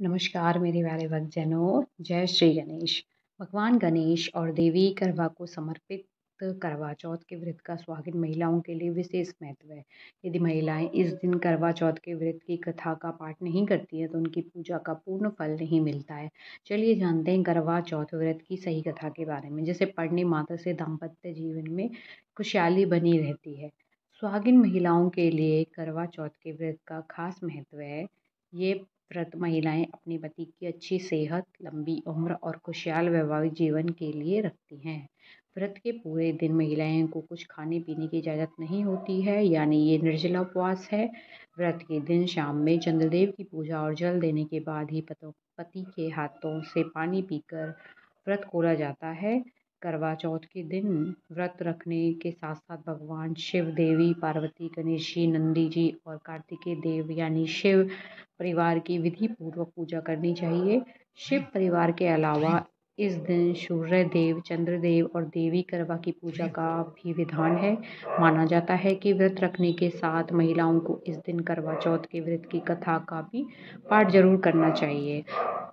नमस्कार मेरे प्यारे भक्तजनों, जय श्री गणेश। भगवान गणेश और देवी करवा को समर्पित करवा चौथ के व्रत का सुहागिन महिलाओं के लिए विशेष महत्व है। यदि महिलाएं इस दिन करवा चौथ के व्रत की कथा का पाठ नहीं करती हैं तो उनकी पूजा का पूर्ण फल नहीं मिलता है। चलिए जानते हैं करवा चौथ व्रत की सही कथा के बारे में। जैसे पढ़ने मात्र से दाम्पत्य जीवन में खुशहाली बनी रहती है। सुहागिन महिलाओं के लिए करवा चौथ के व्रत का खास महत्व है। ये व्रत महिलाएं अपने पति की अच्छी सेहत, लंबी उम्र और खुशहाल वैवाहिक जीवन के लिए रखती हैं। व्रत के पूरे दिन महिलाओं को कुछ खाने पीने की इजाज़त नहीं होती है, यानी ये निर्जला उपवास है। व्रत के दिन शाम में चंद्रदेव की पूजा और जल देने के बाद ही पति के हाथों से पानी पीकर व्रत खोला जाता है। करवा चौथ के दिन व्रत रखने के साथ साथ भगवान शिव, देवी पार्वती, गणेश जी, नंदी जी और कार्तिकेय देव यानी शिव परिवार की विधि पूर्वक पूजा करनी चाहिए। शिव परिवार के अलावा इस दिन सूर्य देव, चंद्रदेव और देवी करवा की पूजा का भी विधान है। माना जाता है कि व्रत रखने के साथ महिलाओं को इस दिन करवा चौथ के व्रत की कथा का भी पाठ जरूर करना चाहिए।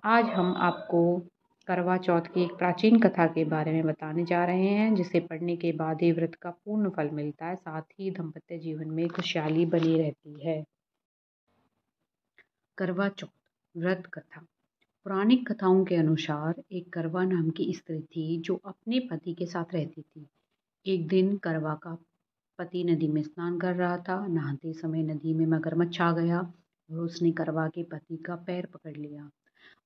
आज हम आपको करवा चौथ की एक प्राचीन कथा के बारे में बताने जा रहे हैं, जिसे पढ़ने के बाद ही व्रत का पूर्ण फल मिलता है, साथ ही दाम्पत्य जीवन में खुशहाली बनी रहती है। करवा चौथ व्रत कथा। पौराणिक कथाओं के अनुसार एक करवा नाम की स्त्री थी जो अपने पति के साथ रहती थी। एक दिन करवा का पति नदी में स्नान कर रहा था। नहाते समय नदी में मगरमच्छ आ गया और उसने करवा के पति का पैर पकड़ लिया।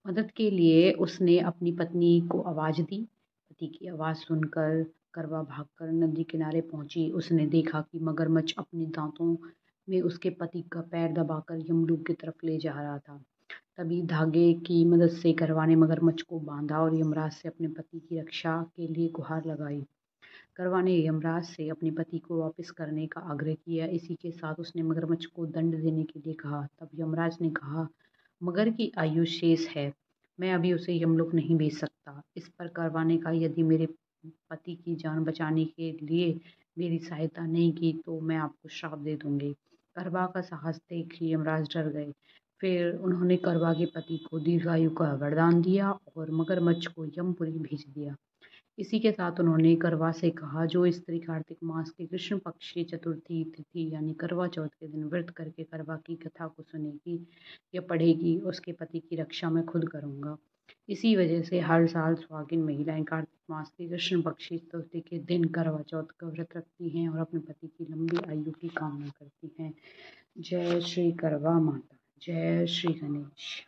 मदद के लिए उसने अपनी पत्नी को आवाज़ दी। पति की आवाज़ सुनकर करवा भागकर नदी किनारे पहुंची। उसने देखा कि मगरमच्छ अपने दांतों में उसके पति का पैर दबाकर यमलोक की तरफ ले जा रहा था। तभी धागे की मदद से करवा ने मगरमच्छ को बांधा और यमराज से अपने पति की रक्षा के लिए गुहार लगाई। करवा ने यमराज से अपने पति को वापस करने का आग्रह किया। इसी के साथ उसने मगरमच्छ को दंड देने के लिए कहा। तब यमराज ने कहा, मगर की आयु शेष है, मैं अभी उसे यमलोक नहीं भेज सकता। इस पर करवा ने कहा, यदि मेरे पति की जान बचाने के लिए मेरी सहायता नहीं की तो मैं आपको श्राप दे दूंगी। करवा का साहस देख यमराज डर गए। फिर उन्होंने करवा के पति को दीर्घायु का वरदान दिया और मगरमच्छ को यमपुरी भेज दिया। इसी के साथ उन्होंने करवा से कहा, जो स्त्री कार्तिक मास के कृष्ण पक्ष की चतुर्थी तिथि यानी करवा चौथ के दिन व्रत करके करवा की कथा को सुनेगी या पढ़ेगी, उसके पति की रक्षा मैं खुद करूंगा। इसी वजह से हर साल सुहागिन महिलाएं कार्तिक मास की कृष्ण पक्ष की चतुर्थी के दिन करवा चौथ का व्रत रखती हैं और अपने पति की लंबी आयु की कामना करती हैं। जय श्री करवा माता, जय श्री गणेश।